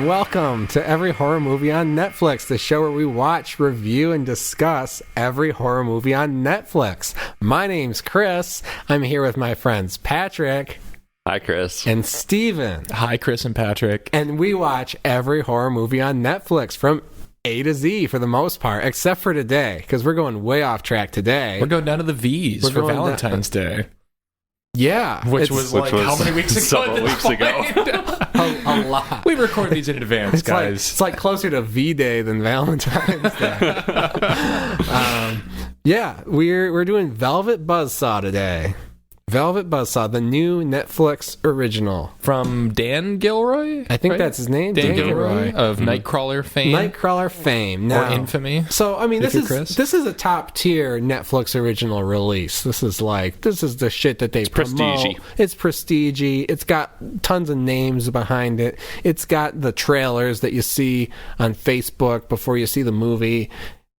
Welcome to Every Horror Movie on Netflix, the show where we watch, review, and discuss every horror movie on Netflix. My name's Chris. I'm here with my friends Patrick. Hi, Chris. And Steven. Hi, Chris and Patrick. And we watch every horror movie on Netflix from A to Z for the most part, except for today, because we're going way off track today. We're going down to the V's for Valentine's Day. Yeah. Which was how many weeks ago? Several weeks ago. A lot. We record these in advance, guys. It's like closer to V-Day than Valentine's Day. Yeah, we're doing Velvet Buzzsaw today. Velvet Buzzsaw, the new Netflix original. From Dan Gilroy? I think that's his name. Dan Gilroy of Nightcrawler fame. Nightcrawler fame. Now, or infamy. So, I mean, this is a top-tier Netflix original release. This is the shit that they promote. Prestige-y. It's prestige-y. It's got tons of names behind it. It's got the trailers that you see on Facebook before you see the movie.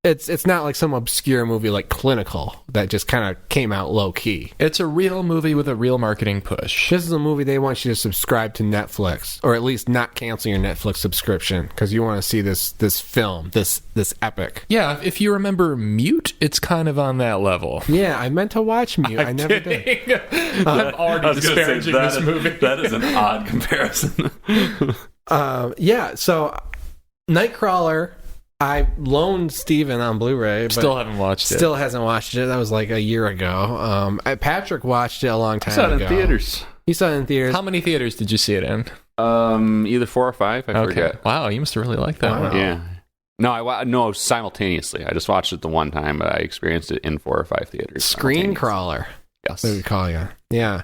It's not like some obscure movie like Clinical that just kind of came out low-key. It's a real movie with a real marketing push. This is a movie they want you to subscribe to Netflix, or at least not cancel your Netflix subscription, because you want to see this film, this epic. Yeah, if you remember Mute, it's kind of on that level. Yeah, I meant to watch Mute. I never did. I'm already disparaging this movie. That is an odd comparison. Yeah, so Nightcrawler... I loaned Steven on Blu-ray, but still haven't watched it. Still hasn't watched it. That was like a year ago. Patrick watched it a long time ago. I saw it in theaters. He saw it in theaters. How many theaters did you see it in? Either 4 or 5. I forget. Wow, you must have really liked that one. Yeah. No, simultaneously. I just watched it the one time, but I experienced it in 4 or 5 theaters. Screen crawler. Yes. What we call you. Yeah.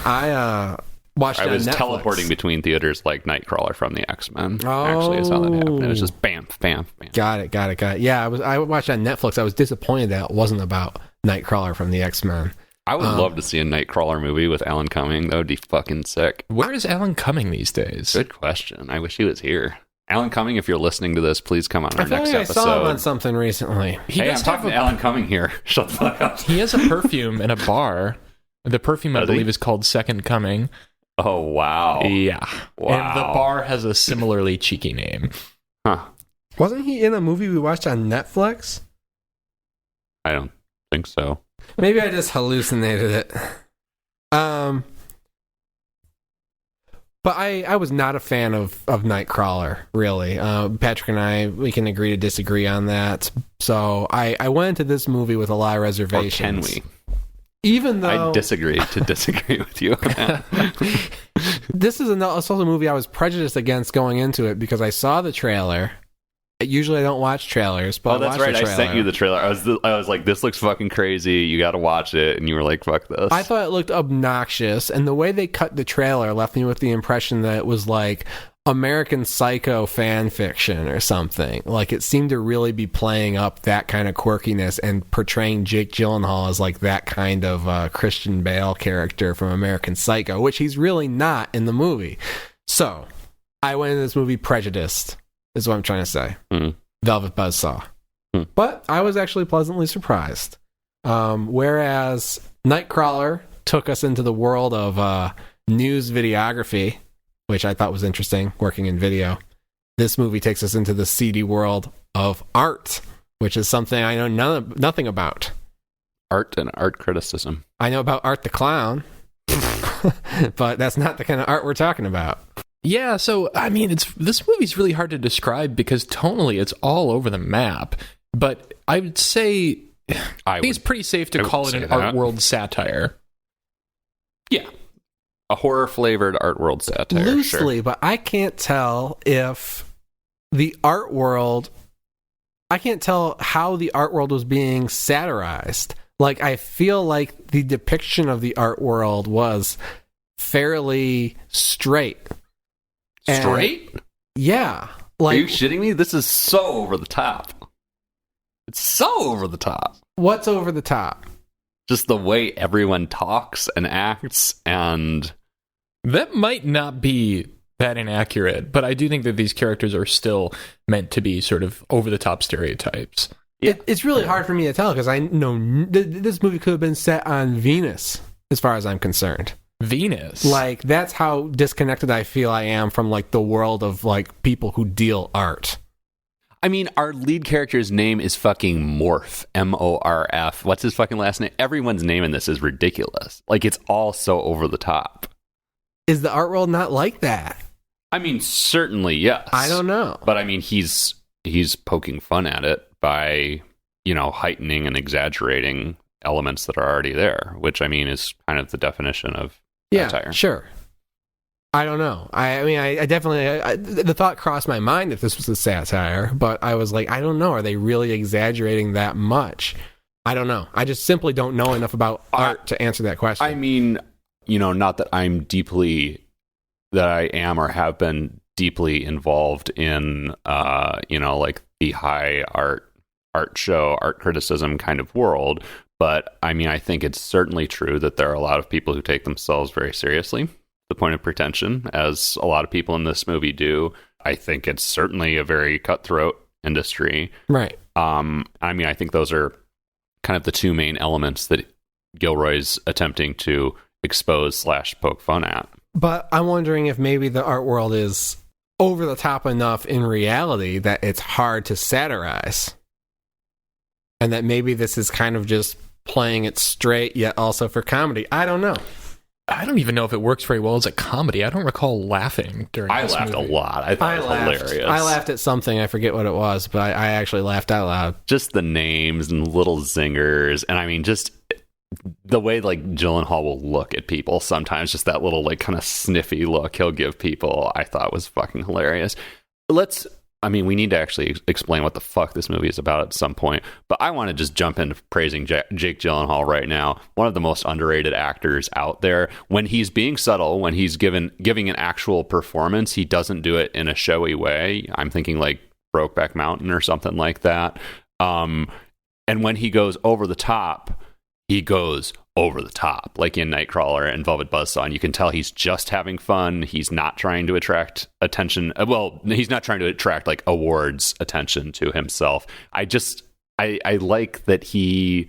I watched it on was Netflix. Teleporting between theaters like Nightcrawler from the X-Men. Oh. Actually, I saw that happen. It was just bam, bam, bam. Got it. Yeah, I watched it on Netflix. I was disappointed that it wasn't about Nightcrawler from the X-Men. I would love to see a Nightcrawler movie with Alan Cumming. That would be fucking sick. Where is Alan Cumming these days? Good question. I wish he was here. Alan Cumming, if you're listening to this, please come on our next episode. I saw him on something recently. I'm talking to Alan Cumming here. Shut the fuck up. He has a perfume in a bar. The perfume, I believe, is called Second Coming. Oh, wow. Yeah. Wow. And the bar has a similarly cheeky name. Huh. Wasn't he in a movie we watched on Netflix? I don't think so. Maybe I just hallucinated it. But I was not a fan of Nightcrawler, really. Patrick and I, we can agree to disagree on that. So I went into this movie with a lot of reservations. Or can we? Even though... I disagree with you on that. This is also a movie I was prejudiced against going into it because I saw the trailer. Usually I don't watch trailers, but that's right. I sent you the trailer. I was like, this looks fucking crazy. You got to watch it. And you were like, fuck this. I thought it looked obnoxious. And the way they cut the trailer left me with the impression that it was like American Psycho fan fiction or something. Like it seemed to really be playing up that kind of quirkiness and portraying Jake Gyllenhaal as like that kind of Christian Bale character from American Psycho, which he's really not in the movie. So I went into this movie prejudiced, is what I'm trying to say. Velvet Buzzsaw. But I was actually pleasantly surprised. Whereas Nightcrawler took us into the world of news videography, which I thought was interesting, working in video. This movie takes us into the seedy world of art, which is something I know nothing about. Art and art criticism. I know about Art the Clown, but that's not the kind of art we're talking about. Yeah, so, I mean, this movie's really hard to describe because tonally it's all over the map. But I would say, I think it's pretty safe to call it an art world satire. Yeah. A horror-flavored art world satire. Loosely, sure. But I can't tell if the art world... I can't tell how the art world was being satirized. Like, I feel like the depiction of the art world was fairly straight. Straight? Yeah. Like, are you shitting me? This is so over the top. It's so over the top. What's over the top? just the way everyone talks and acts, and that might not be that inaccurate, but I do think that these characters are still meant to be sort of over-the-top stereotypes. Yeah. It's really hard for me to tell because I know this movie could have been set on Venus, as far as I'm concerned. Venus? Like, that's how disconnected I feel I am from, like, the world of, like, people who deal art. I mean, our lead character's name is fucking Morph, M-O-R-F. What's his fucking last name? Everyone's name in this is ridiculous. Like, it's all so over the top. Is the art world not like that? I mean, certainly, yes. I don't know. But, I mean, he's poking fun at it by, heightening and exaggerating elements that are already there, which, I mean, is kind of the definition of satire. Sure. I don't know. I mean, I definitely... the thought crossed my mind that this was a satire, but I was like, I don't know. Are they really exaggerating that much? I don't know. I just simply don't know enough about art to answer that question. I mean, not that I am or have been deeply involved in, like the high art show, art criticism kind of world. But I mean, I think it's certainly true that there are a lot of people who take themselves very seriously, the point of pretension, as a lot of people in this movie do. I think it's certainly a very cutthroat industry. Right. I mean, I think those are kind of the two main elements that Gilroy's attempting to expose / poke fun at. But I'm wondering if maybe the art world is over the top enough in reality that it's hard to satirize. And that maybe this is kind of just playing it straight, yet also for comedy. I don't know. I don't even know if it works very well as a comedy. I don't recall laughing during this movie. I laughed a lot. I thought it was hilarious. I laughed at something. I forget what it was, but I actually laughed out loud. Just the names and little zingers. And I mean, just the way, like, Gyllenhaal will look at people sometimes, just that little, like, kind of sniffy look he'll give people, I thought was fucking hilarious. We need to actually explain what the fuck this movie is about at some point, but I want to just jump into praising Jake Gyllenhaal right now. One of the most underrated actors out there. When he's being subtle, when he's giving an actual performance, he doesn't do it in a showy way. I'm thinking like Brokeback Mountain or something like that. And when he goes over the top, he goes over the top, like in Nightcrawler and Velvet Buzzsaw, and you can tell he's just having fun. He's not trying to attract attention. Well, he's not trying to attract like awards attention to himself. I like that he's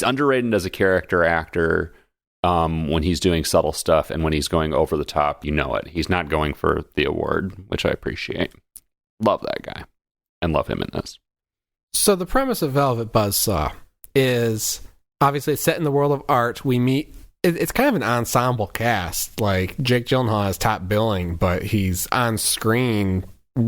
underrated as a character actor when he's doing subtle stuff, and when he's going over the top, it. He's not going for the award, which I appreciate. Love that guy, and love him in this. So the premise of Velvet Buzzsaw is... obviously, it's set in the world of art. We meet... it's kind of an ensemble cast. Like, Jake Gyllenhaal is top billing, but he's on screen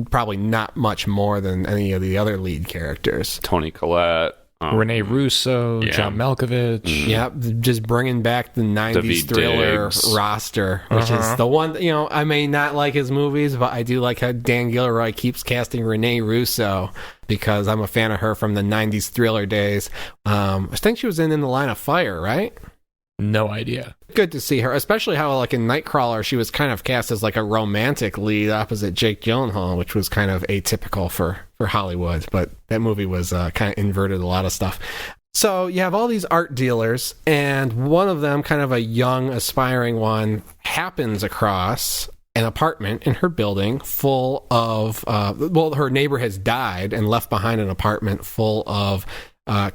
probably not much more than any of the other lead characters. Toni Collette. Rene Russo, John Malkovich. Yep, just bringing back the 90s David thriller Diggs. roster, which is the one... I may not like his movies, but I do like how Dan Gilroy keeps casting Rene Russo, because I'm a fan of her from the 90s thriller days. I think she was in The Line of Fire, right? No idea. Good to see her, especially how, like, in Nightcrawler, she was kind of cast as, like, a romantic lead opposite Jake Gyllenhaal, which was kind of atypical for Hollywood, but that movie was kind of inverted a lot of stuff. So you have all these art dealers, and one of them, kind of a young, aspiring one, happens across an apartment in her building full of... her neighbor has died and left behind an apartment full of...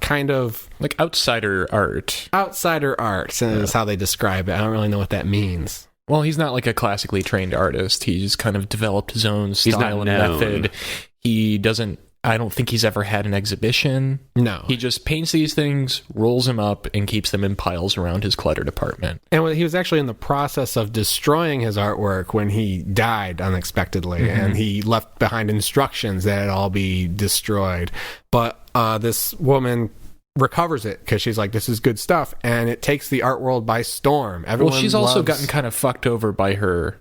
kind of like outsider art is how they describe it. I don't really know what that means. Well, he's not like a classically trained artist. He's kind of developed his own style and method. I don't think he's ever had an exhibition. No. He just paints these things, rolls them up, and keeps them in piles around his cluttered apartment. And he was actually in the process of destroying his artwork when he died unexpectedly, and he left behind instructions that it all be destroyed. But this woman recovers it because she's like, this is good stuff, and it takes the art world by storm. She's also gotten kind of fucked over by her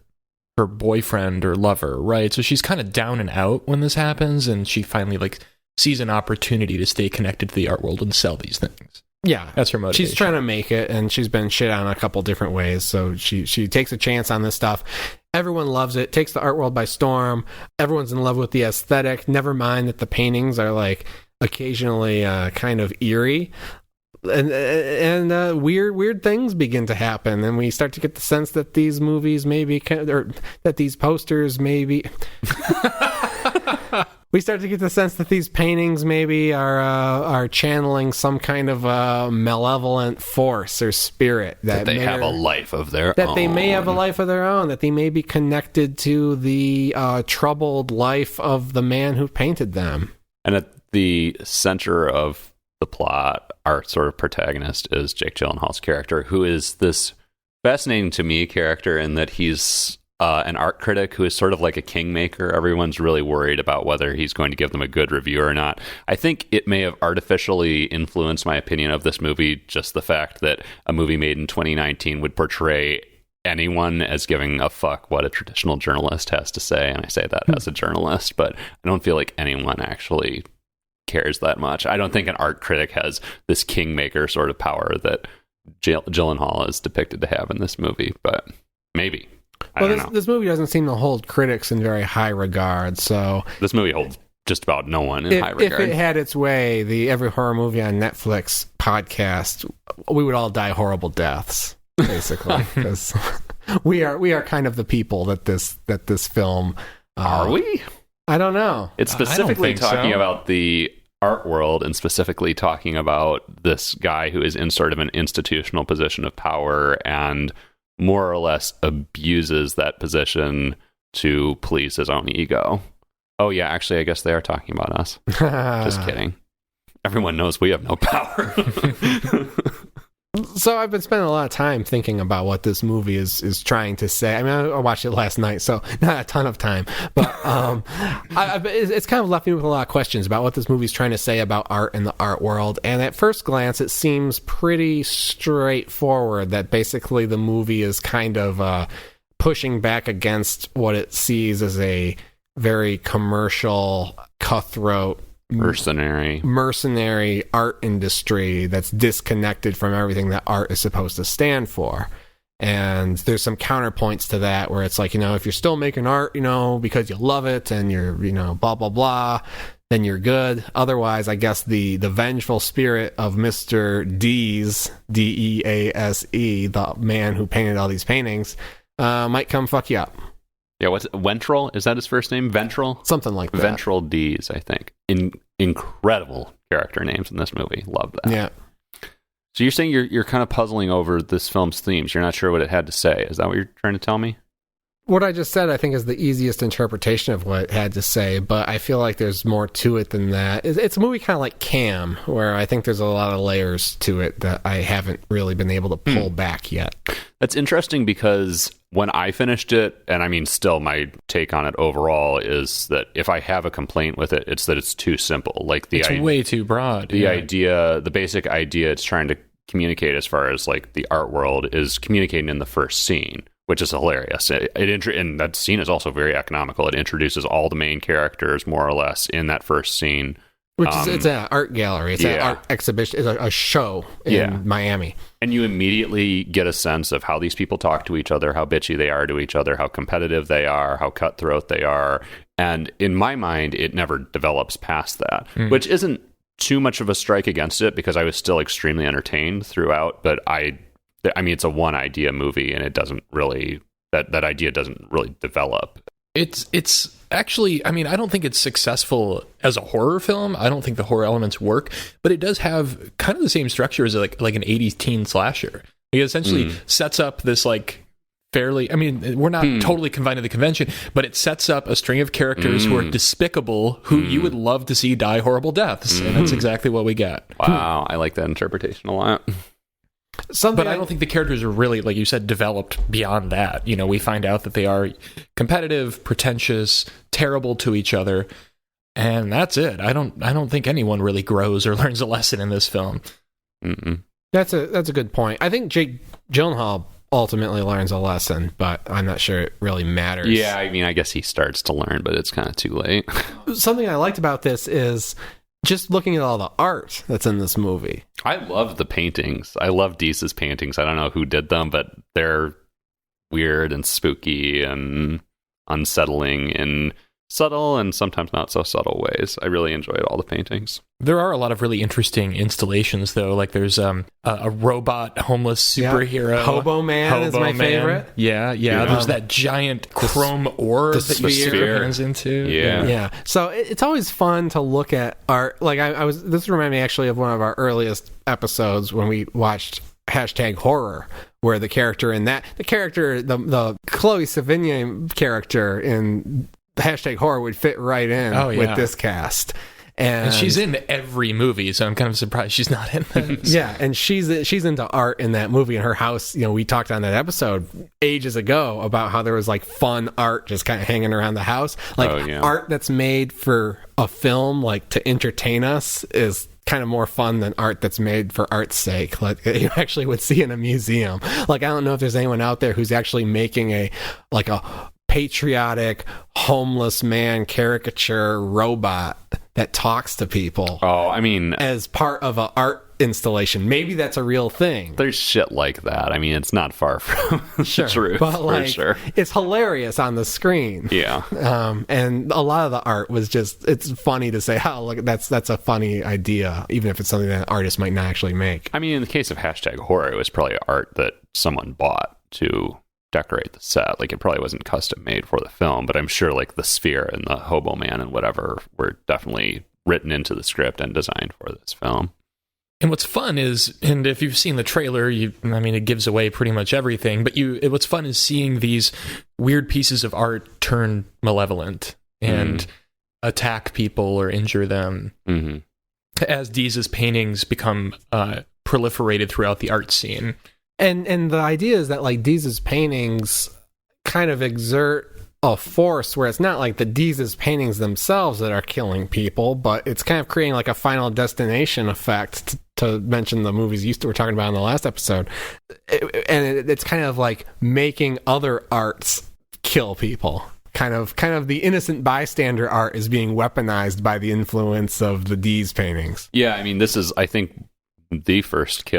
boyfriend or lover, right? So she's kind of down and out when this happens, and she finally sees an opportunity to stay connected to the art world and sell these things. Yeah, that's her motivation. She's trying to make it, and she's been shit on a couple different ways, so she takes a chance on this stuff. Everyone loves it, takes the art world by storm. Everyone's in love with the aesthetic. Never mind that the paintings are occasionally kind of eerie. and weird things begin to happen, and we start to get the sense that these movies maybe or that these posters maybe we start to get the sense that these paintings maybe are channeling some kind of malevolent force or spirit that they have a life of their own. That they may have a life of their own. That they may be connected to the troubled life of the man who painted them. And at the center of the plot, our sort of protagonist is Jake Gyllenhaal's character, who is this fascinating to me character in that he's an art critic who is sort of like a kingmaker. Everyone's really worried about whether he's going to give them a good review or not. I think it may have artificially influenced my opinion of this movie, just the fact that a movie made in 2019 would portray anyone as giving a fuck what a traditional journalist has to say. And I say that as a journalist, but I don't feel like anyone actually cares that much. I don't think an art critic has this kingmaker sort of power that Gyllenhaal is depicted to have in this movie, but maybe. This movie doesn't seem to hold critics in very high regard, so... This movie holds just about no one in high regard. If it had its way, the Every Horror Movie on Netflix podcast, we would all die horrible deaths, basically, because we are kind of the people that this film... Are we? I don't know. It's specifically talking about the art world and specifically talking about this guy who is in sort of an institutional position of power and more or less abuses that position to please his own ego. Oh yeah, actually, I guess they are talking about us. Just kidding. Everyone knows we have no power. So I've been spending a lot of time thinking about what this movie is trying to say. I mean, I watched it last night, so not a ton of time. But it's kind of left me with a lot of questions about what this movie is trying to say about art and the art world. And at first glance, it seems pretty straightforward that basically the movie is kind of pushing back against what it sees as a very commercial, cutthroat, mercenary art industry that's disconnected from everything that art is supposed to stand for. And there's some counterpoints to that where it's like, if you're still making art, because you love it and you're, blah, blah, blah, then you're good. Otherwise, I guess the vengeful spirit of Mr. Dease, D-E-A-S-E, the man who painted all these paintings, might come fuck you up. Yeah, what's Ventral? Is that his first name? Ventral? Something like that. Ventral Dease, I think. Incredible character names in this movie. Love that. Yeah. So you're saying you're kind of puzzling over this film's themes. You're not sure what it had to say. Is that what you're trying to tell me? What I just said, I think, is the easiest interpretation of what it had to say, but I feel like there's more to it than that. It's a movie kind of like Cam, where I think there's a lot of layers to it that I haven't really been able to pull back yet. That's interesting because when I finished it, and I mean, still my take on it overall is that if I have a complaint with it, it's that it's too simple. Like it's way too broad. The basic idea it's trying to communicate as far as like the art world is communicating in the first scene, which is hilarious. And that scene is also very economical. It introduces all the main characters more or less in that first scene. Which is, it's an art gallery. It's an art exhibition. It's a show in Miami. And you immediately get a sense of how these people talk to each other, how bitchy they are to each other, how competitive they are, how cutthroat they are. And in my mind, it never develops past that, which isn't too much of a strike against it because I was still extremely entertained throughout. But I mean, it's a one idea movie and it doesn't really, that idea doesn't really develop. It's actually, I mean, I don't think it's successful as a horror film. I don't think the horror elements work, but it does have kind of the same structure as like an 80s teen slasher. It essentially sets up this like fairly, I mean, we're not totally confined to the convention, but it sets up a string of characters who are despicable, who you would love to see die horrible deaths. And that's exactly what we get. Wow. I like that interpretation a lot. But I don't think the characters are really, like you said, developed beyond that. We find out that they are competitive, pretentious, terrible to each other, and that's it. I don't think anyone really grows or learns a lesson in this film. That's a good point. I think Jake Gyllenhaal ultimately learns a lesson, but I'm not sure it really matters. Yeah, I mean, I guess he starts to learn, but it's kind of too late. Something I liked about this is just looking at all the art that's in this movie. I love the paintings. I love Deese's paintings. I don't know who did them, but they're weird and spooky and unsettling in subtle and sometimes not so subtle ways. I really enjoyed all the paintings. There are a lot of really interesting installations, though. Like there's a robot homeless superhero. Hobo Man is my favorite. Yeah. There's that giant chrome orb that you stick your hands into. Yeah. So it's always fun to look at art. Like this reminded me actually of one of our earliest episodes when we watched #horror, where the character, the Chloe Sevigny character in #horror would fit right in with this cast. And she's in every movie, so I'm kind of surprised she's not in this. Yeah, and she's into art in that movie. In her house, we talked on that episode ages ago about how there was like fun art just kind of hanging around the house. Like art that's made for a film, like to entertain us, is kind of more fun than art that's made for art's sake, like you actually would see in a museum. Like I don't know if there's anyone out there who's actually making a patriotic homeless man caricature robot that talks to people. Oh, I mean, as part of an art installation. Maybe that's a real thing. There's shit like that. I mean, it's not far from the truth, but for sure. It's hilarious on the screen. Yeah. And a lot of the art was just, it's funny to say, oh, look, that's a funny idea, even if it's something that an artist might not actually make. I mean, in the case of #horror, it was probably art that someone bought to decorate the set. Like, it probably wasn't custom made for the film, but I'm sure like the sphere and the hobo man and whatever were definitely written into the script and designed for this film. And what's fun is, and if you've seen the trailer, it gives away pretty much everything, but what's fun is seeing these weird pieces of art turn malevolent and attack people or injure them as Deeze's paintings become proliferated throughout the art scene. And the idea is that like Deeze's paintings kind of exert a force where it's not like the Deeze's paintings themselves that are killing people, but it's kind of creating like a Final Destination effect, to mention the movies you were talking about in the last episode. It's kind of like making other arts kill people. Kind of the innocent bystander art is being weaponized by the influence of the Deeze paintings. Yeah, I mean, this is, I think, the first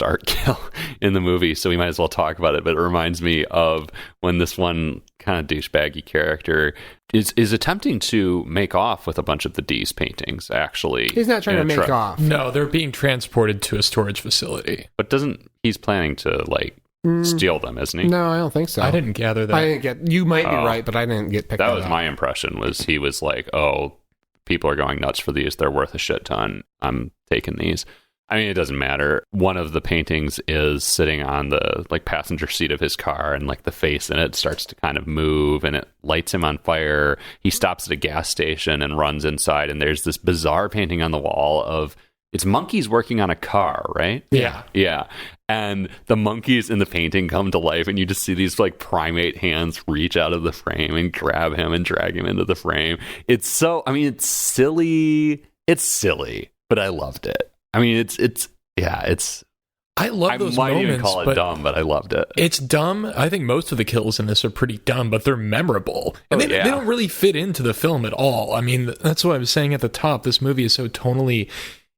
art kill in the movie, so we might as well talk about it. But it reminds me of when this one kind of douchebaggy character is attempting to make off with a bunch of the Deeze paintings. Actually, he's not trying to make off. No, they're being transported to a storage facility. But he's planning to like steal them, isn't he? No, I don't think so. I didn't gather that. You might be right, but I didn't get picked up. That was my impression. Was he was like, oh, people are going nuts for these. They're worth a shit ton. I'm taking these. I mean, it doesn't matter. One of the paintings is sitting on the like passenger seat of his car, and like the face in it starts to kind of move, and it lights him on fire. He stops at a gas station and runs inside, and there's this bizarre painting on the wall of it's monkeys working on a car, right? Yeah. And the monkeys in the painting come to life, and you just see these like primate hands reach out of the frame and grab him and drag him into the frame. It's silly. It's silly, but I loved it. I mean, it's. I love those moments. I might even call it dumb, but I loved it. It's dumb. I think most of the kills in this are pretty dumb, but they're memorable. And they don't really fit into the film at all. I mean, that's what I was saying at the top. This movie is so tonally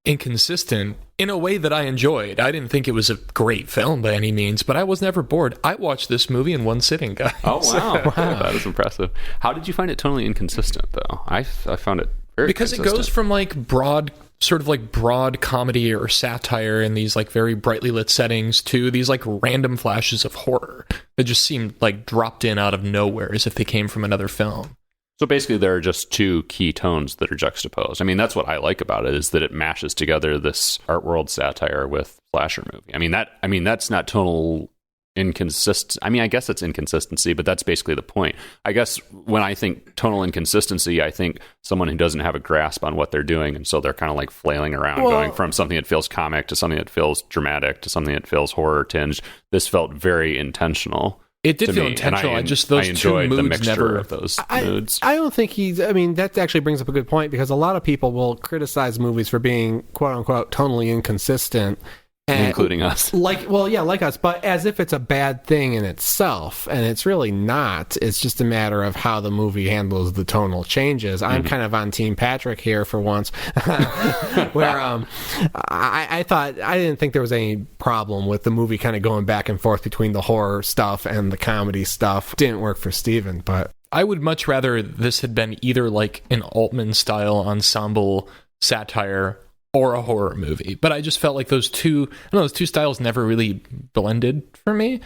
inconsistent in a way that I enjoyed. I didn't think it was a great film by any means, but I was never bored. I watched this movie in one sitting, guys. Oh, wow. That is impressive. How did you find it tonally inconsistent, though? I found it very because consistent. It goes from like broad comedy or satire in these like very brightly lit settings to these like random flashes of horror that just seemed like dropped in out of nowhere as if they came from another film. So basically there are just two key tones that are juxtaposed. I mean, that's what I like about it, is that it mashes together this art world satire with slasher movie. I mean that's not tonal inconsistent. I mean, I guess it's inconsistency, but that's basically the point. I guess when I think tonal inconsistency, I think someone who doesn't have a grasp on what they're doing, and so they're kind of like flailing around, going from something that feels comic to something that feels dramatic to something that feels horror tinged. This felt very intentional. It did feel intentional. I enjoyed the mixture of those moods. I don't think that actually brings up a good point, because a lot of people will criticize movies for being quote unquote tonally inconsistent. Including us. Like us, but as if it's a bad thing in itself, and it's really not. It's just a matter of how the movie handles the tonal changes. I'm kind of on Team Patrick here for once, where I thought, I didn't think there was any problem with the movie kind of going back and forth between the horror stuff and the comedy stuff. Didn't work for Steven, but I would much rather this had been either like an Altman style ensemble satire or a horror movie. But I just felt like those two styles never really blended for me.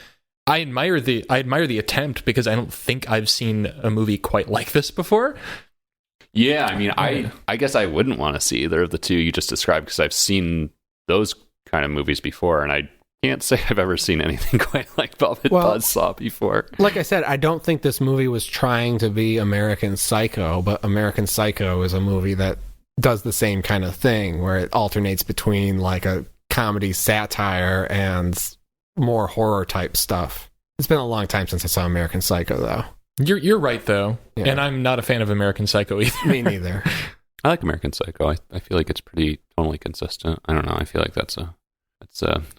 I admire the attempt because I don't think I've seen a movie quite like this before. Yeah, I mean, I guess I wouldn't want to see either of the two you just described because I've seen those kind of movies before, and I can't say I've ever seen anything quite like Velvet Buzzsaw before. Like I said, I don't think this movie was trying to be American Psycho, but American Psycho is a movie that does the same kind of thing, where it alternates between like a comedy satire and more horror type stuff. It's been a long time since I saw American Psycho, though. You're right, though. Yeah. And I'm not a fan of American Psycho either. Me neither. I like American Psycho. I feel like it's pretty tonally consistent. I don't know. I feel like that's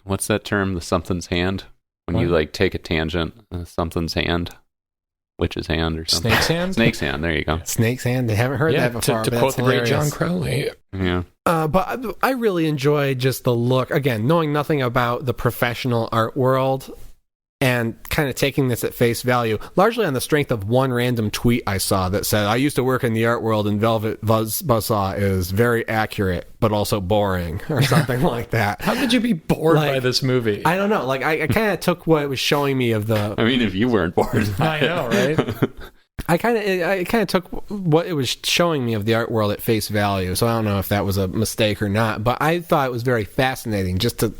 what's that term? The something's hand? When you like take a tangent, something's hand. Witch's hand or something. Snake's hand? Snake's hand. There you go. Snake's hand. They haven't heard that before. To quote the great John Crowley. Yeah. But I really enjoyed just the look. Again, knowing nothing about the professional art world and kind of taking this at face value, largely on the strength of one random tweet I saw that said, I used to work in the art world and Velvet Buzzsaw is very accurate, but also boring, or something like that. How could you be bored by this movie? I don't know. Like, I kind of took what it was showing me of the... I mean, if you weren't bored. I know, right? I kind of took what it was showing me of the art world at face value, so I don't know if that was a mistake or not, but I thought it was very fascinating just to...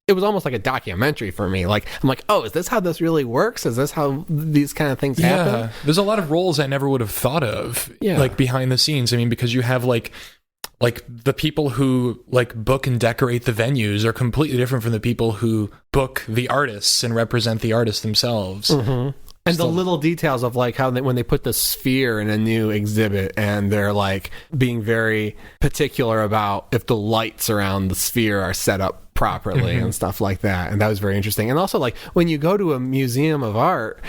It was almost like a documentary for me. Like, I'm like, oh, is this how this really works? Is this how these kind of things happen? There's a lot of roles I never would have thought of, like behind the scenes. I mean, because you have like the people who like book and decorate the venues are completely different from the people who book the artists and represent the artists themselves. Mm-hmm. And the little details of like how when they put the sphere in a new exhibit and they're like being very particular about if the lights around the sphere are set up properly and stuff like that. And that was very interesting. And also like when you go to a museum of art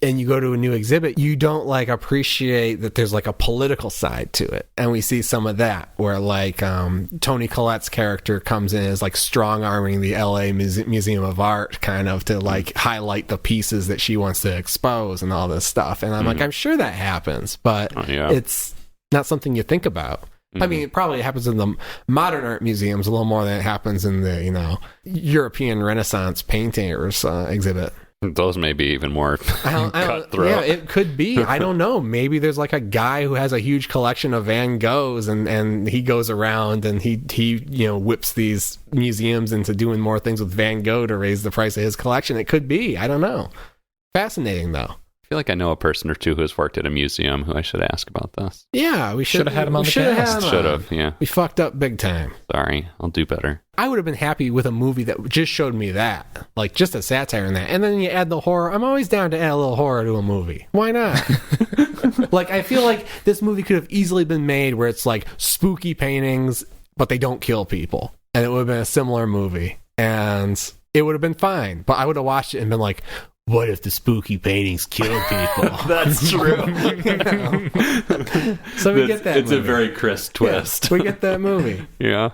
and you go to a new exhibit, you don't like appreciate that there's like a political side to it. And we see some of that where like Toni Collette's character comes in as like strong arming the LA Museum of Art kind of to like highlight the pieces that she wants to expose and all this stuff. And I'm like, I'm sure that happens, but it's not something you think about. I mean, it probably happens in the modern art museums a little more than it happens in the, European Renaissance painters exhibit. Those may be even more cutthroat. Yeah, it could be. I don't know. Maybe there's like a guy who has a huge collection of Van Goghs and he goes around and he whips these museums into doing more things with Van Gogh to raise the price of his collection. It could be. I don't know. Fascinating, though. I feel like I know a person or two who has worked at a museum who I should ask about this. Yeah, we should have had him on the cast. Should have, yeah. We fucked up big time. Sorry, I'll do better. I would have been happy with a movie that just showed me that. Like, just a satire in that. And then you add the horror. I'm always down to add a little horror to a movie. Why not? Like, I feel like this movie could have easily been made where it's like spooky paintings, but they don't kill people. And it would have been a similar movie. And it would have been fine. But I would have watched it and been like, what if the spooky paintings kill people? That's true. So we get that It's movie. a very crisp twist. Yeah, we get that movie. Yeah.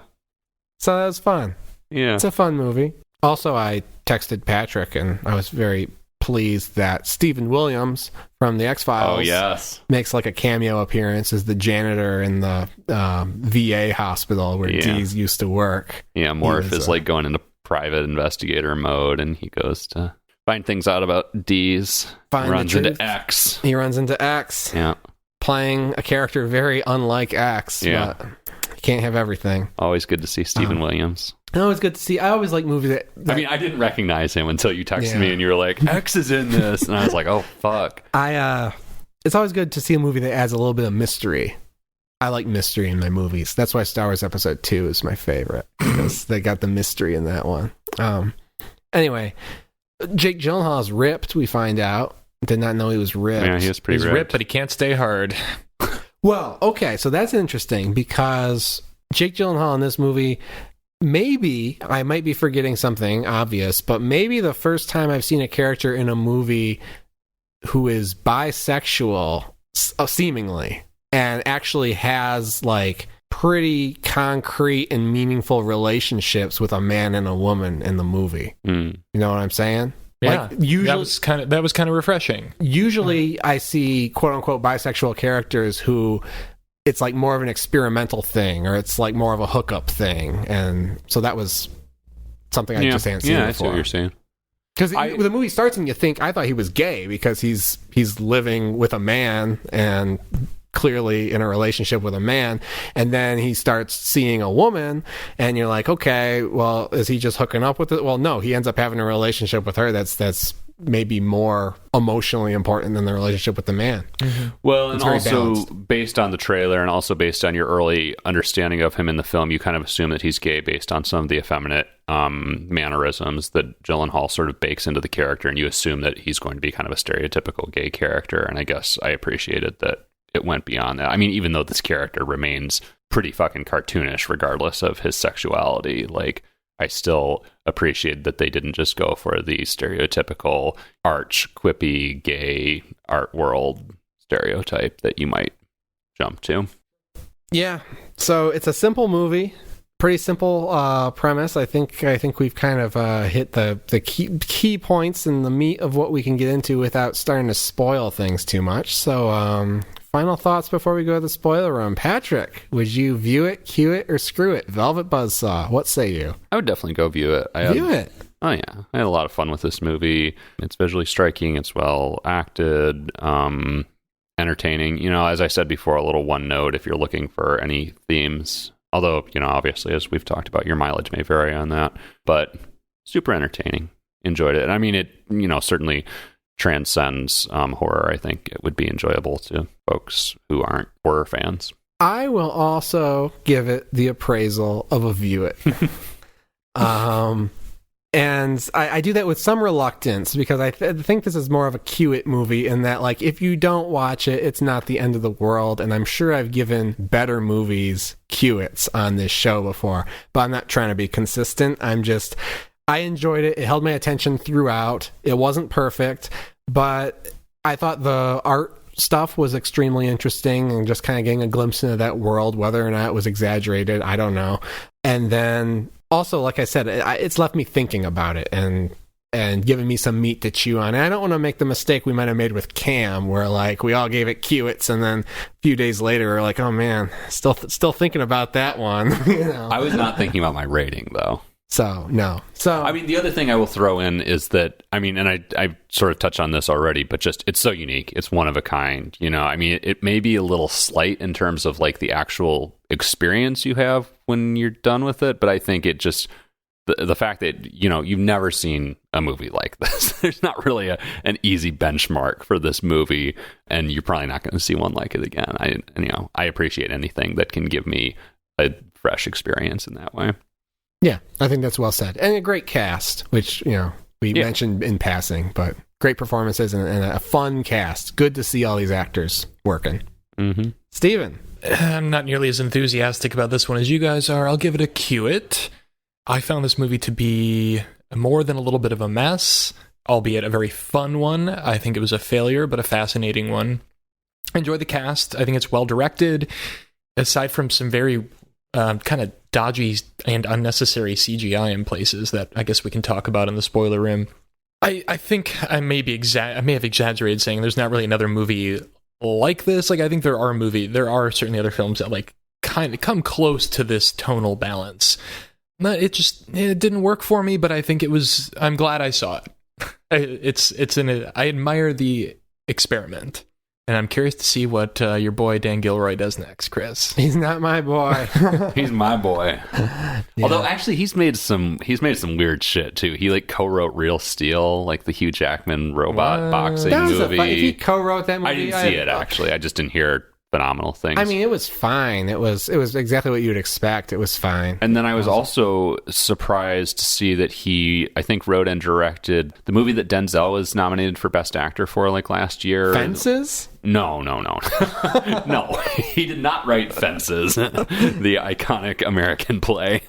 So that was fun. Yeah. It's a fun movie. Also, I texted Patrick, and I was very pleased that Stephen Williams from the X-Files makes like a cameo appearance as the janitor in the VA hospital where Dee's used to work. Yeah, Morph is like going into private investigator mode, and he goes to find things out about D's. Runs into X. He runs into X. Yeah. Playing a character very unlike X. Yeah. But you can't have everything. Always good to see Stephen Williams. Always good to see. I always like movies that I mean, I didn't recognize him until you texted me and you were like, X is in this. And I was like, oh, fuck. It's always good to see a movie that adds a little bit of mystery. I like mystery in my movies. That's why Star Wars Episode 2 is my favorite. Because they got the mystery in that one. Anyway, Jake Gyllenhaal is ripped, we find out. Did not know he was ripped. Yeah, he was pretty ripped, but he can't stay hard. Well, okay, so that's interesting because Jake Gyllenhaal in this movie, maybe, I might be forgetting something obvious, but maybe the first time I've seen a character in a movie who is bisexual, seemingly, and actually has like pretty concrete and meaningful relationships with a man and a woman in the movie. You know what I'm saying? Yeah, Like usually that was kind of refreshing. Usually I see quote unquote bisexual characters who it's like more of an experimental thing, or it's like more of a hookup thing, and so that was something I just hadn't seen before. I see what you're saying. Because the movie starts and you think, I thought he was gay because he's living with a man and clearly in a relationship with a man, and then he starts seeing a woman and you're like, okay, well, is he just hooking up with it? Well, no, he ends up having a relationship with her that's maybe more emotionally important than the relationship with the man. Mm-hmm. Well, and also balanced. Based on the trailer and also based on your early understanding of him in the film, you kind of assume that he's gay based on some of the effeminate mannerisms that Gyllenhaal sort of bakes into the character, and you assume that he's going to be kind of a stereotypical gay character, and I guess I appreciated that it went beyond that. I mean, even though this character remains pretty fucking cartoonish regardless of his sexuality, like, I still appreciate that they didn't just go for the stereotypical arch, quippy, gay art world stereotype that you might jump to. Yeah, so it's a simple movie, pretty simple premise. I think we've kind of hit the key points and the meat of what we can get into without starting to spoil things too much. So final thoughts before we go to the spoiler room. Patrick, would you view it, cue it, or screw it? Velvet Buzzsaw, what say you? I would definitely go view it. View it. Oh yeah, I had a lot of fun with this movie. It's visually striking. It's well acted, entertaining. You know, as I said before, a little one note if you're looking for any themes. Although, you know, obviously, as we've talked about, your mileage may vary on that. But super entertaining. Enjoyed it. And I mean, it, you know, certainly transcends horror. I think it would be enjoyable to folks who aren't horror fans. I will also give it the appraisal of a view it. And I do that with some reluctance because I think this is more of a cue it movie in that, like, if you don't watch it, it's not the end of the world. And I'm sure I've given better movies cue it's on this show before, but I'm not trying to be consistent. I enjoyed it. It held my attention throughout. It wasn't perfect, but I thought the art stuff was extremely interesting and just kind of getting a glimpse into that world. Whether or not it was exaggerated, I don't know. And then also, like I said, it's left me thinking about it and giving me some meat to chew on. And I don't want to make the mistake we might have made with Cam, where like we all gave it cue-its and then a few days later we're like, oh man, still thinking about that one. You know? I was not thinking about my rating though. So, no. So, I mean, the other thing I will throw in is that, I mean, and I sort of touched on this already, but just, it's so unique. It's one of a kind, you know? I mean, it may be a little slight in terms of like the actual experience you have when you're done with it, but I think it just, the fact that, you know, you've never seen a movie like this, there's not really an easy benchmark for this movie, and you're probably not going to see one like it again. I appreciate anything that can give me a fresh experience in that way. Yeah, I think that's well said. And a great cast, which, you know, we mentioned in passing, but great performances and a fun cast. Good to see all these actors working. Mm-hmm. Steven. I'm not nearly as enthusiastic about this one as you guys are. I'll give it a cue it. I found this movie to be more than a little bit of a mess, albeit a very fun one. I think it was a failure, but a fascinating one. I enjoy the cast. I think it's well directed. Aside from some very kind of dodgy and unnecessary CGI in places that I guess we can talk about in the spoiler room. I think I may have exaggerated saying there's not really another movie like this. Like, I think there are certainly other films that like kind of come close to this tonal balance. But it didn't work for me, but I think I'm glad I saw it. I admire the experiment. And I'm curious to see what your boy Dan Gilroy does next, Chris. He's not my boy. He's my boy. Yeah. Although actually he's made some weird shit too. He like co-wrote Real Steel, like the Hugh Jackman robot boxing movie. He co-wrote that movie. I didn't see it actually. I just didn't hear phenomenal things. I mean, it was fine. It was exactly what you'd expect. It was fine. And then I was also surprised to see that he, I think, wrote and directed the movie that Denzel was nominated for Best Actor for like last year. Fences? No. No, he did not write Fences, the iconic American play.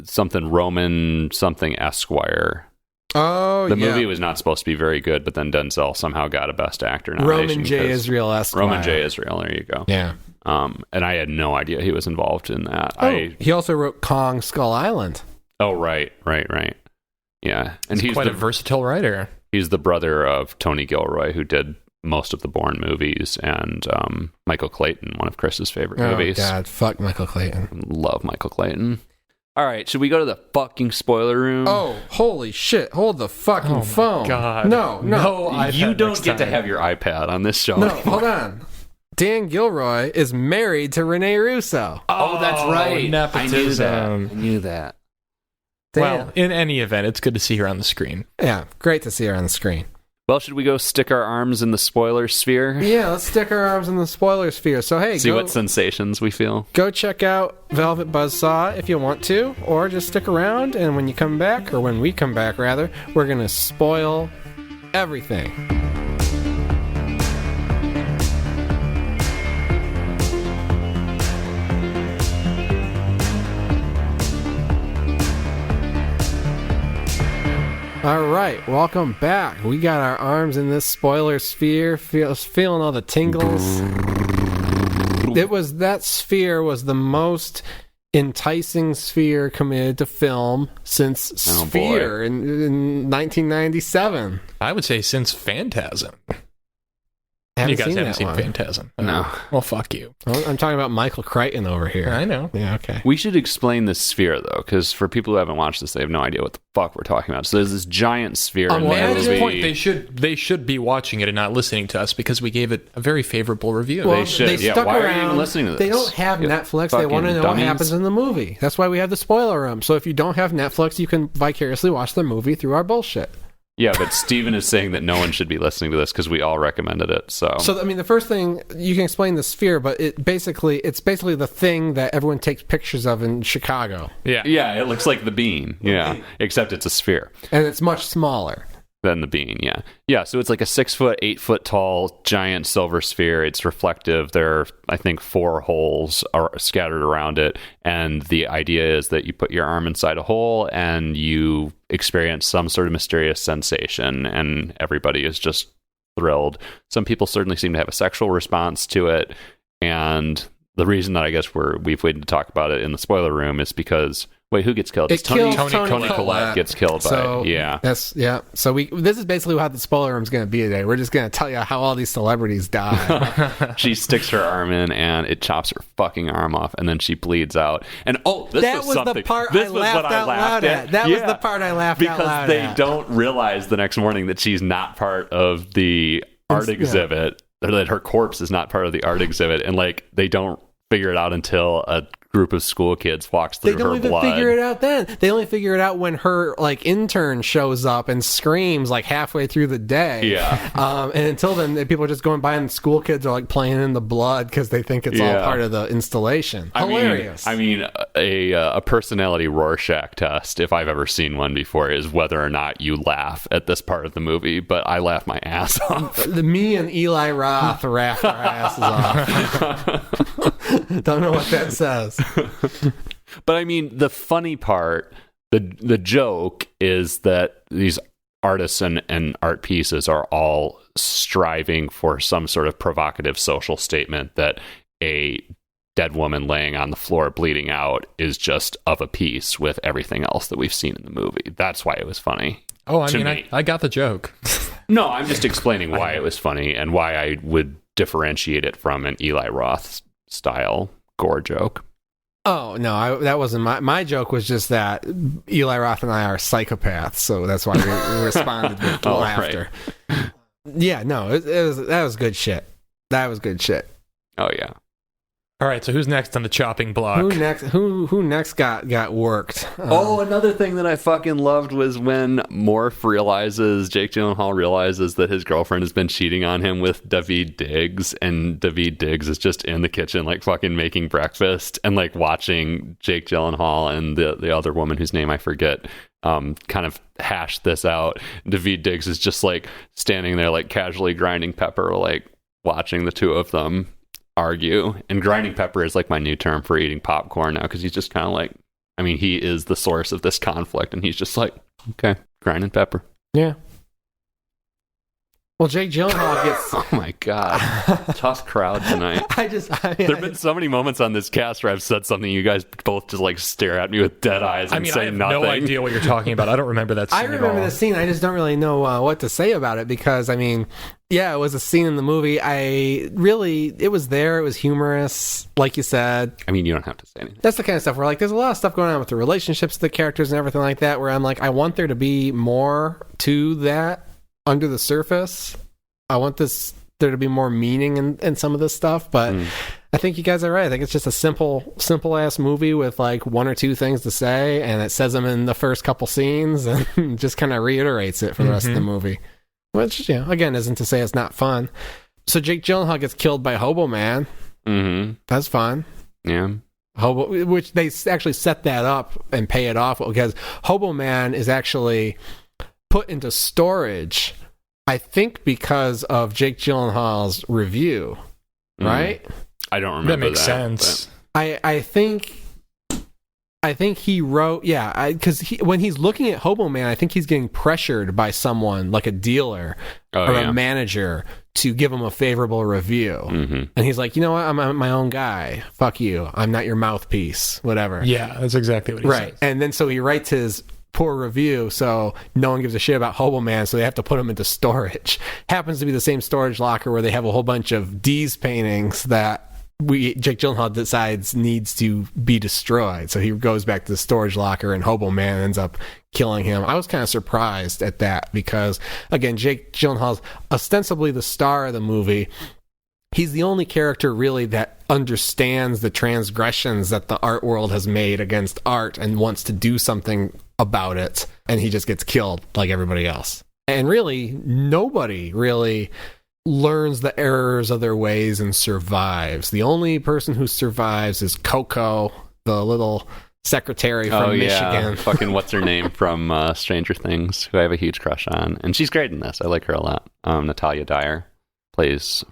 Something Roman something Esquire. Oh, the movie was not supposed to be very good, but then Denzel somehow got a Best Actor nomination. Roman J. Israel Esquire. Roman J. Israel, there you go. Yeah. And I had no idea he was involved in that. He also wrote Kong Skull Island. Oh, right. Yeah, and he's quite a versatile writer. He's the brother of Tony Gilroy, who did most of the Bourne movies, and Michael Clayton, one of Chris's favorite movies. Oh, God, fuck Michael Clayton. Love Michael Clayton. All right, should we go to the fucking spoiler room? Oh, holy shit. Hold the fucking phone. God. No. You don't get to have your iPad on this show. No, hold on. Dan Gilroy is married to Renee Russo. Oh, that's right. Nepotism. I knew that. Dan. Well, in any event, it's good to see her on the screen. Yeah, great to see her on the screen. Well, should we go stick our arms in the spoiler sphere? Yeah, let's stick our arms in the spoiler sphere. So, hey, see what sensations we feel. Go check out Velvet Buzzsaw if you want to, or just stick around, and when you come back, or when we come back, rather, we're going to spoil everything. All right, welcome back. We got our arms in this spoiler sphere, feeling all the tingles. That sphere was the most enticing sphere committed to film since Sphere in 1997. I would say since Phantasm. You guys haven't seen Phantasm. No. Well, fuck you. Well, I'm talking about Michael Crichton over here. I know. Yeah, okay. We should explain the sphere, though, because for people who haven't watched this, they have no idea what the fuck we're talking about. So there's this giant sphere in the At movie. this point, they should be watching it and not listening to us because we gave it a very favorable review. Well, they should. They stuck why around. are you even listening to this? They don't have Netflix. They want to know what happens in the movie. That's why we have the spoiler room. So if you don't have Netflix, you can vicariously watch the movie through our bullshit. Yeah, but Steven is saying that no one should be listening to this because we all recommended it. So I mean, the first thing you can explain the sphere, but it's basically the thing that everyone takes pictures of in Chicago. Yeah, it looks like the bean. Yeah, except it's a sphere, and it's much smaller than the bean. Yeah. So it's like a 6 foot, 8 foot tall giant silver sphere. It's reflective. There are, I think, 4 holes are scattered around it, and the idea is that you put your arm inside a hole and you experience some sort of mysterious sensation, and everybody is just thrilled. Some people certainly seem to have a sexual response to it, and the reason that I guess we've waited to talk about it in the spoiler room is because who gets killed? Tony Collette gets killed by So this is basically how the spoiler room is going to be today. We're just going to tell you how all these celebrities die. She sticks her arm in and it chops her fucking arm off, and then she bleeds out. And that was the part I laughed out loud at. That was the part I laughed out loud because they don't realize the next morning that she's not part of the art exhibit, or that her corpse is not part of the art exhibit, and they don't figure it out until a group of school kids walks through her blood. They don't even figure it out then. They only figure it out when her intern shows up and screams halfway through the day. Yeah. And until then, people are just going by and the school kids are playing in the blood because they think it's all part of the installation. Hilarious. I mean, a personality Rorschach test, if I've ever seen one before, is whether or not you laugh at this part of the movie. But I laugh my ass off. Me and Eli Roth laughed our asses off. Don't know what that says. But I mean, the funny part, the joke is that these artists and art pieces are all striving for some sort of provocative social statement that a dead woman laying on the floor bleeding out is just of a piece with everything else that we've seen in the movie. That's why it was funny. Oh, I mean, I got the joke. No, I'm just explaining why it was funny and why I would differentiate it from an Eli Roth style gore joke. Oh, no, that wasn't my joke. Was just that Eli Roth and I are psychopaths, so that's why we responded with laughter. Right. Yeah, no, that was good shit. That was good shit. Oh, yeah. All right, so who's next on the chopping block? Who next got worked? Another thing that I fucking loved was when Jake Gyllenhaal realizes that his girlfriend has been cheating on him with Daveed Diggs, and Daveed Diggs is just in the kitchen fucking making breakfast and watching Jake Gyllenhaal and the other woman whose name I forget kind of hash this out. Daveed Diggs is just standing there casually grinding pepper, watching the two of them argue. And grinding pepper is my new term for eating popcorn now, because he's just kind of he is the source of this conflict, and he's just okay, grinding pepper. Yeah. Well, Jake Gyllenhaal gets... Oh my god. Tough crowd tonight. There have been so many moments on this cast where I've said something, you guys both just like stare at me with dead eyes and say I have nothing. no idea what you're talking about. I don't remember that scene I remember the scene. I just don't really know what to say about it because, I mean, yeah, it was a scene in the movie. It was there. It was humorous, like you said. I mean, you don't have to say anything. That's the kind of stuff where, like, there's a lot of stuff going on with the relationships of the characters and everything like that where I'm like, I want there to be more to that under the surface. I want there to be more meaning in some of this stuff, but I think you guys are right. I think it's just a simple ass movie with like one or two things to say, and it says them in the first couple scenes and just kind of reiterates it for the rest of the movie, which, you know, again, isn't to say it's not fun. So Jake Gyllenhaal gets killed by Hobo Man. That's fun. Yeah. Which they actually set that up and pay it off because Hobo Man is actually put into storage, I think, because of Jake Gyllenhaal's review, right? I don't remember that. Makes sense. I think he wrote, because when he's looking at Hobo Man, I think he's getting pressured by someone like a dealer a manager to give him a favorable review. And he's like, you know what? I'm my own guy. Fuck you. I'm not your mouthpiece. Whatever. Yeah, that's exactly what he said. And then so he writes his poor review, so no one gives a shit about Hobo Man, so they have to put him into storage. Happens to be the same storage locker where they have a whole bunch of D's paintings that Jake Gyllenhaal decides needs to be destroyed. So he goes back to the storage locker and Hobo Man ends up killing him. I was kind of surprised at that because, again, Jake Gyllenhaal's ostensibly the star of the movie. He's the only character really that understands the transgressions that the art world has made against art and wants to do something about it, and he just gets killed like everybody else. And really, nobody really learns the errors of their ways and survives. The only person who survives is Coco, the little secretary from Michigan. Fucking what's her name from Stranger Things, who I have a huge crush on. And she's great in this. I like her a lot. Natalia Dyer plays...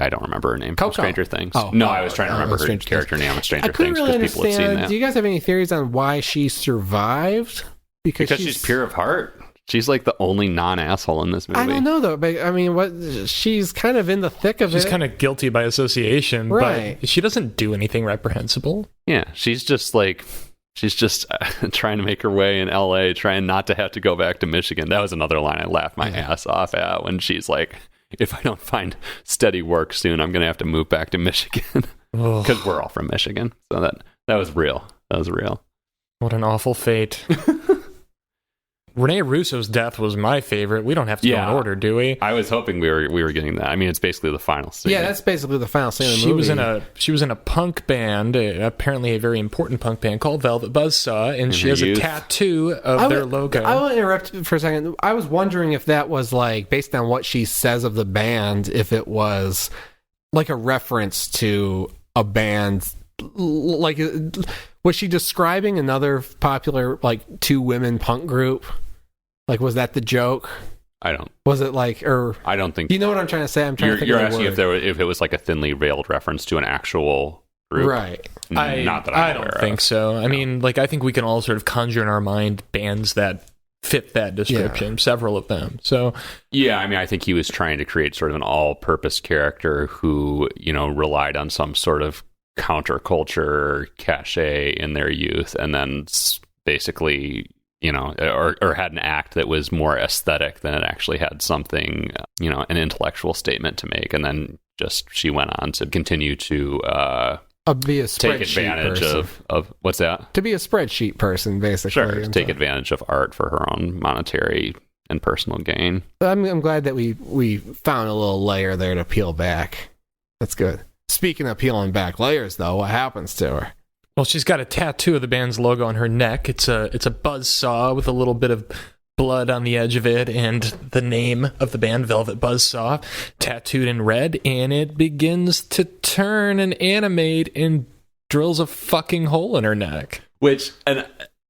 I don't remember her name. Coco. From Stranger Things. I was trying to remember her character name on Stranger Things really because people have seen that. Do you guys have any theories on why she survived? Because she's pure of heart. She's like the only non-asshole in this movie. I don't know though, but I mean, she's kind of in the thick of it. She's kind of guilty by association, right? But she doesn't do anything reprehensible. Yeah, she's just trying to make her way in LA, trying not to have to go back to Michigan. That was another line I laughed my ass off at when she's like, if I don't find steady work soon, I'm going to have to move back to Michigan. Because we're all from Michigan. So that was real. That was real. What an awful fate. Rene Russo's death was my favorite. We don't have to go in order, do we? I was hoping we were getting that. I mean, it's basically the final scene. Yeah, that's basically the final scene of the movie. She was in a punk band, apparently a very important punk band called Velvet Buzzsaw, and she has a tattoo of their logo. I will interrupt for a second. I was wondering if that was like based on what she says of the band, if it was like a reference to a band. Like, was she describing another popular like two women punk group? Like, was that the joke? Was it like, or I don't think. You know what I'm trying to say? I'm trying to think you're of the asking word. if it was like a thinly veiled reference to an actual group, right? Not that I don't think so. I mean, like, I think we can all sort of conjure in our mind bands that fit that description. Several of them. So yeah, I mean, I think he was trying to create sort of an all-purpose character who, you know, relied on some sort of counterculture cachet in their youth, and then basically, you know, or had an act that was more aesthetic than it actually had something, you know, an intellectual statement to make. And then she went on to continue to be a take advantage of what's that? To be a spreadsheet person, basically. Sure, to take advantage of art for her own monetary and personal gain. I'm glad that we found a little layer there to peel back. That's good. Speaking of peeling back layers, though, what happens to her? Well, she's got a tattoo of the band's logo on her neck. It's a buzzsaw with a little bit of blood on the edge of it, and the name of the band, Velvet Buzzsaw, tattooed in red, and it begins to turn and animate and drills a fucking hole in her neck. And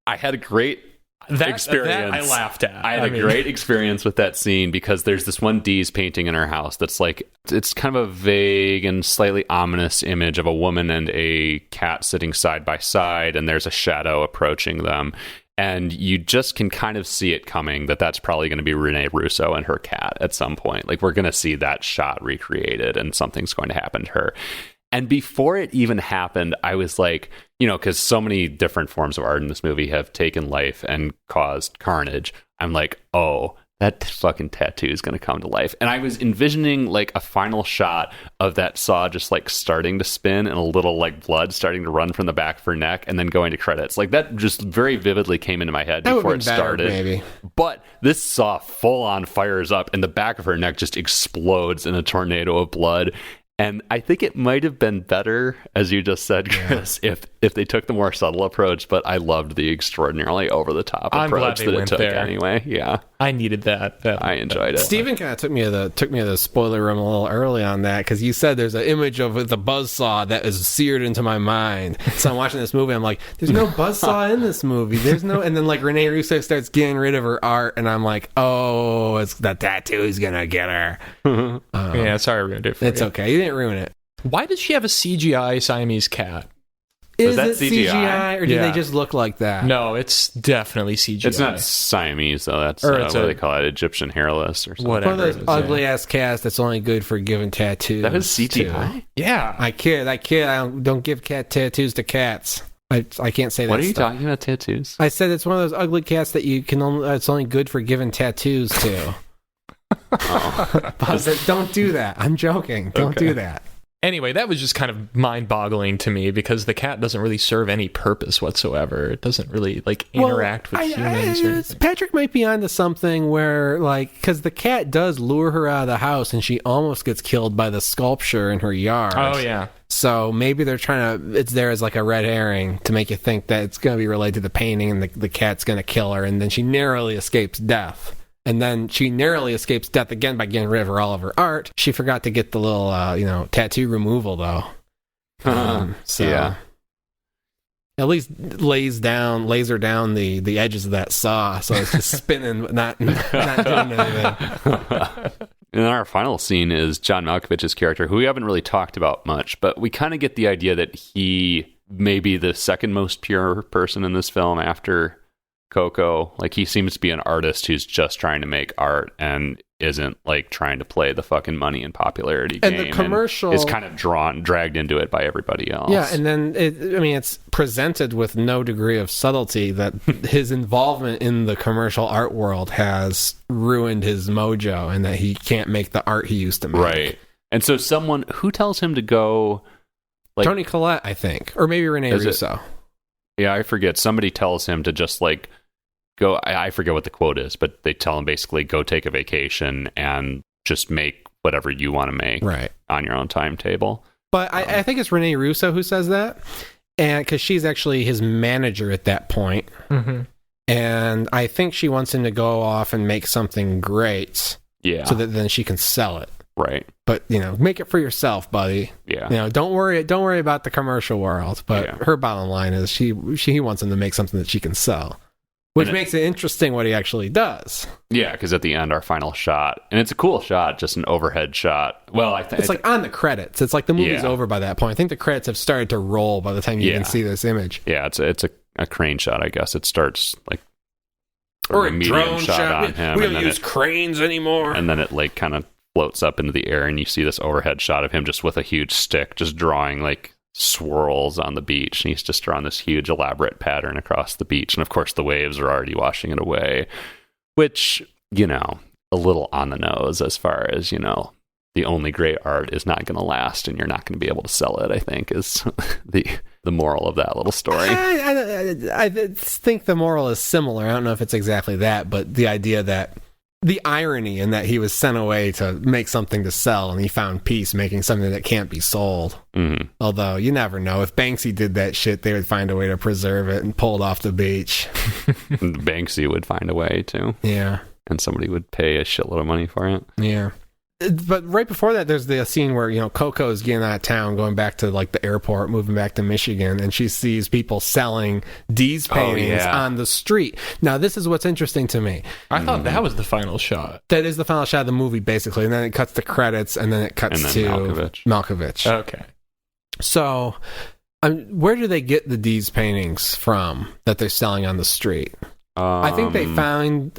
I had a great experience. That I laughed at. I had a great experience with that scene because there's this one Dee's painting in her house that's like, it's kind of a vague and slightly ominous image of a woman and a cat sitting side by side, and there's a shadow approaching them. And you just can kind of see it coming that that's probably going to be Rene Russo and her cat at some point. Like, we're going to see that shot recreated and something's going to happen to her. And before it even happened, I was like, you know, because so many different forms of art in this movie have taken life and caused carnage. I'm like, oh, that fucking tattoo is going to come to life. And I was envisioning like a final shot of that saw just like starting to spin and a little like blood starting to run from the back of her neck and then going to credits. Like, that just very vividly came into my head before it started. Maybe. But this saw full on fires up and the back of her neck just explodes in a tornado of blood. And I think it might have been better, as you just said, Chris, if they took the more subtle approach. But I loved the extraordinarily over-the-top approach that it took anyway. Yeah, I needed that. I enjoyed it. Steven kind of took me to the spoiler room a little early on that, because you said there's an image of the buzzsaw that is seared into my mind. So I'm watching this movie, I'm like, there's no buzzsaw in this movie. There's no, and then like Rene Russo starts getting rid of her art, and I'm like, oh, it's the tattoo's gonna get her. Yeah, sorry, we're gonna do it for it's you. okay. You didn't ruin it. Why does she have a CGI Siamese cat? Is it CGI or do they just look like that? No, it's definitely CGI. It's not Siamese, though. That's what do they call it? Egyptian hairless or something. Whatever. One of those ugly-ass cats that's only good for giving tattoos. That is CGI? Too. Yeah. I kid. I don't give cat tattoos to cats. I can't say that. What are you talking about, tattoos? I said it's one of those ugly cats that you can only, it's only good for giving tattoos to. Don't do that. I'm joking. Don't do that. Anyway, that was just kind of mind-boggling to me because the cat doesn't really serve any purpose whatsoever. It doesn't really like interact with humans. Patrick might be onto something where, like, because the cat does lure her out of the house, and she almost gets killed by the sculpture in her yard. Oh yeah. So maybe they're trying to. It's there as like a red herring to make you think that it's going to be related to the painting, and the cat's going to kill her, and then she narrowly escapes death. And then she narrowly escapes death again by getting rid of all of her art. She forgot to get the little, tattoo removal, though. So yeah. At least lays her down the edges of that saw, so it's just spinning, not doing anything. And our final scene is John Malkovich's character, who we haven't really talked about much, but we kind of get the idea that he may be the second most pure person in this film after Coco. Like, he seems to be an artist who's just trying to make art and isn't like trying to play the fucking money and popularity game. And the commercial is kind of dragged into it by everybody else. Yeah, and then it's presented with no degree of subtlety that his involvement in the commercial art world has ruined his mojo, and that he can't make the art he used to make. Right. And so someone who tells him to go, like, Toni Collette, I think, or maybe Rene Russo. Yeah, I forget. Somebody tells him to just like go. I forget what the quote is, but they tell him basically go take a vacation and just make whatever you want to make on your own timetable. But I think it's Rene Russo who says that, and because she's actually his manager at that point. Mm-hmm. And I think she wants him to go off and make something great, so that then she can sell it. Right. But, make it for yourself, buddy. Yeah. Don't worry about the commercial world. But her bottom line is he wants him to make something that she can sell. Which makes it interesting what he actually does. Yeah, because at the end, our final shot, and it's a cool shot, just an overhead shot. Well, I think it's like on the credits. It's like the movie's over by that point. I think the credits have started to roll by the time you even see this image. Yeah, it's a crane shot, I guess. It starts like or a medium shot on him. We don't use cranes anymore. And then it like kind of floats up into the air, and you see this overhead shot of him just with a huge stick, just drawing like swirls on the beach, and he's just drawing this huge elaborate pattern across the beach, and of course the waves are already washing it away, which, a little on the nose as far as, the only great art is not going to last and you're not going to be able to sell it, I think is the moral of that little story. I think the moral is similar. I don't know if it's exactly that, but the idea that the irony in that he was sent away to make something to sell, and he found peace making something that can't be sold. Mm-hmm. Although, you never know. If Banksy did that shit, they would find a way to preserve it and pull it off the beach. Banksy would find a way, too. Yeah. And somebody would pay a shitload of money for it. Yeah. But right before that, there's the scene where, Coco is getting out of town, going back to, like, the airport, moving back to Michigan, and she sees people selling Dee's paintings on the street. Now, this is what's interesting to me. I thought that was the final shot. That is the final shot of the movie, basically, and then it cuts to credits, and then it cuts to Malkovich. Malkovich. Okay. So, Where do they get the Dees paintings from that they're selling on the street? I think they found...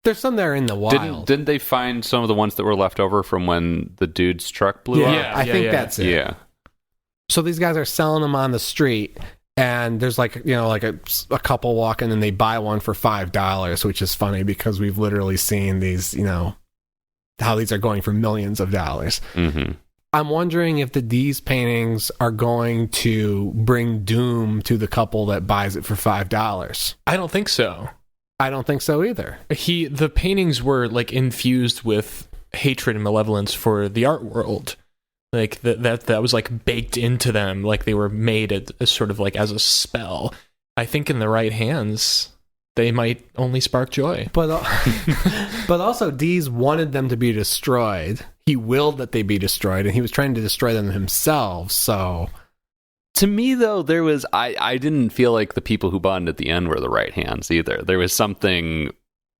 there's some there in the wild. Didn't they find some of the ones that were left over from when the dude's truck blew up? Yeah, I think that's it. Yeah. So these guys are selling them on the street, and there's like a couple walking, and they buy one for $5, which is funny because we've literally seen these, how these are going for millions of dollars. Mm-hmm. I'm wondering if the Dees paintings are going to bring doom to the couple that buys it for $5. I don't think so. I don't think so either. The paintings were like infused with hatred and malevolence for the art world. Like that was like baked into them, like they were made as sort of like as a spell. I think in the right hands, they might only spark joy. But also Dees wanted them to be destroyed. He willed that they be destroyed, and he was trying to destroy them himself. So, to me, though, I didn't feel like the people who bought it at the end were the right hands either. There was something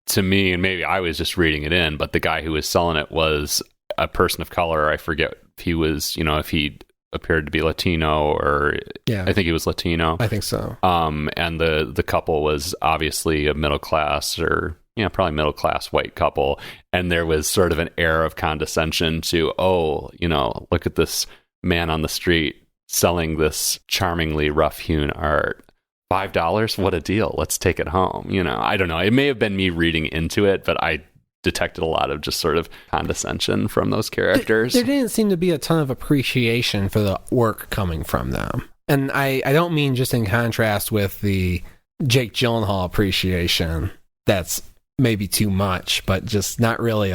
to me, and maybe I was just reading it in, but the guy who was selling it was a person of color. I forget if he was, if he appeared to be Latino or I think he was Latino. I think so. And the couple was obviously a middle class or probably middle class white couple, and there was sort of an air of condescension to, look at this man on the street selling this charmingly rough-hewn art. $5? What a deal. Let's take it home. I don't know. It may have been me reading into it, but I detected a lot of just sort of condescension from those characters. There didn't seem to be a ton of appreciation for the work coming from them. And I don't mean just in contrast with the Jake Gyllenhaal appreciation. That's maybe too much, but just not really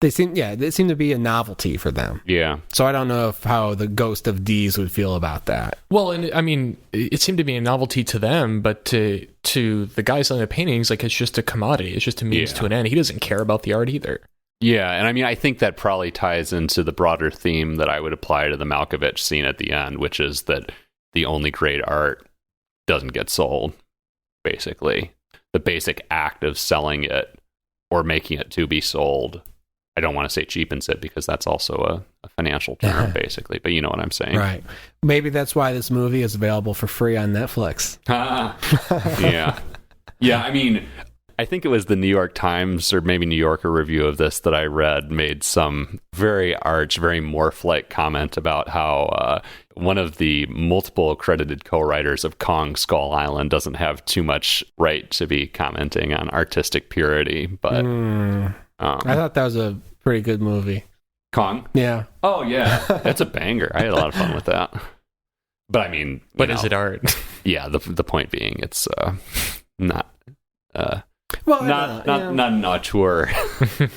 they seem to be a novelty for them. Yeah. So I don't know how the ghost of Dees would feel about that. Well, and I mean, it seemed to be a novelty to them, but to the guy selling the paintings, like it's just a commodity. It's just a means to an end. He doesn't care about the art either. Yeah, and I mean, I think that probably ties into the broader theme that I would apply to the Malkovich scene at the end, which is that the only great art doesn't get sold, basically. The basic act of selling it or making it to be sold, I don't want to say cheapens it because that's also a financial term, basically, but you know what I'm saying. Right. Maybe that's why this movie is available for free on Netflix. Yeah. Yeah, I mean, I think it was the New York Times or maybe New Yorker review of this that I read made some very arch, very morph-like comment about how one of the multiple credited co-writers of Kong Skull Island doesn't have too much right to be commenting on artistic purity, but... I thought that was a pretty good movie. Kong? Yeah. Oh, yeah. That's a banger. I had a lot of fun with that. But I mean... But is it art? Yeah, the point being, it's not... Well, not an auteur,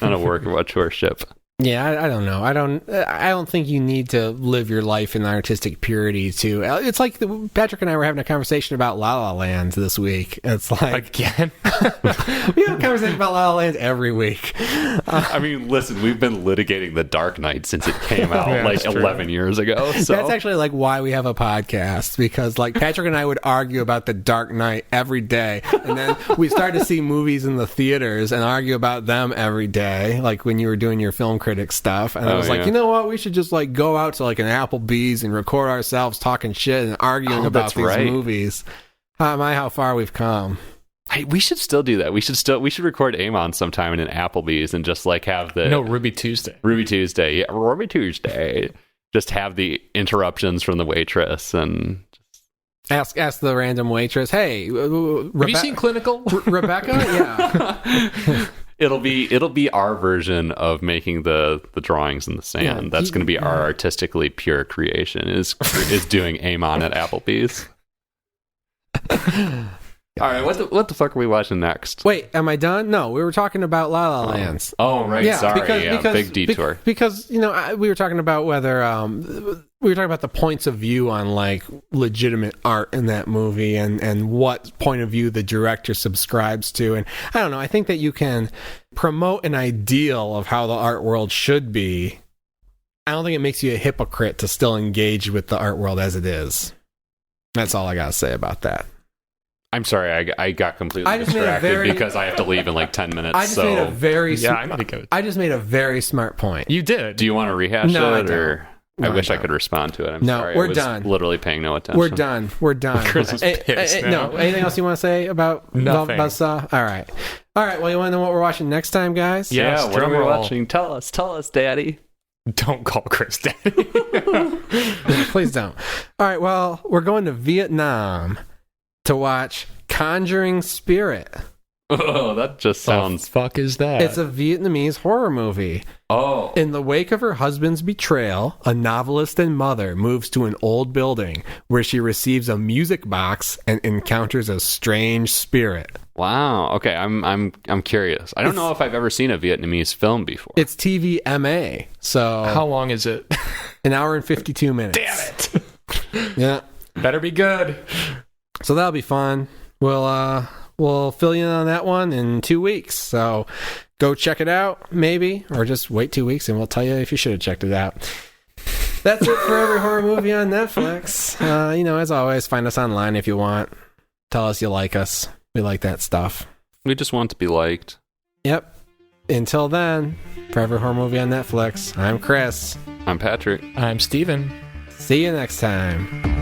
not a work of auteurship. Yeah, I don't know. I don't think you need to live your life in artistic purity to. It's like Patrick and I were having a conversation about La La Land this week. It's like again, we have a conversation about La La Land every week. I mean, listen, we've been litigating The Dark Knight since it came out 11 years ago. So that's actually like why we have a podcast, because like Patrick and I would argue about The Dark Knight every day, and then we started to see movies in the theaters and argue about them every day, like when you were doing your film critic stuff, and I was like, you know what, we should just like go out to like an Applebee's and record ourselves talking shit and arguing about these movies. How far we've come. Hey, we should still do that. We should record Amon sometime in an Applebee's and just like have the Ruby Tuesday. Yeah, Ruby Tuesday. Just have the interruptions from the waitress and ask the random waitress, hey, have you seen Clinical? Rebecca? Yeah. It'll be our version of making the drawings in the sand. Yeah, that's going to be our artistically pure creation is doing Amon at Applebee's. All right, what the fuck are we watching next? Wait, am I done? No, we were talking about La La Land. Oh, right. Yeah, sorry. Because, big detour. Because we were talking about whether we were talking about the points of view on like legitimate art in that movie and what point of view the director subscribes to. And I don't know. I think that you can promote an ideal of how the art world should be. I don't think it makes you a hypocrite to still engage with the art world as it is. That's all I got to say about that. I'm sorry, I got completely distracted because I have to leave in like 10 minutes. I just made a very I need to go. I just made a very smart point. You did. Do you want to rehash it? No, I don't. Or? I wish I could respond to it. I'm No, sorry. we're I was done. literally paying no attention. We're done. Chris is pissed now. No, anything else you want to say about Nothing. Buzzsaw? All right. Well, you want to know what we're watching next time, guys? Yes, Yeah, what are we drum roll. watching? Tell us, Daddy. Don't call Chris daddy. Please don't. All right, well, we're going to Vietnam to watch Conjuring Spirit. Oh, that just sounds. fuck is that? It's a Vietnamese horror movie. Oh, In the wake of her husband's betrayal, a novelist and mother moves to an old building where she receives a music box and encounters a strange spirit. wow. Okay, I'm curious. I don't know if I've ever seen a Vietnamese film before. It's TVMA, so How long is it? an hour and 52 minutes. Damn it. Yeah. Better be good. So that'll be fun. We'll fill you in on that one in 2 weeks. So go check it out, maybe, or just wait 2 weeks and we'll tell you if you should have checked it out. That's it for every horror movie on Netflix. As always, find us online if you want. Tell us you like us. We like that stuff. We just want to be liked. Yep. Until then, for every horror movie on Netflix, I'm Chris. I'm Patrick. I'm Steven. See you next time.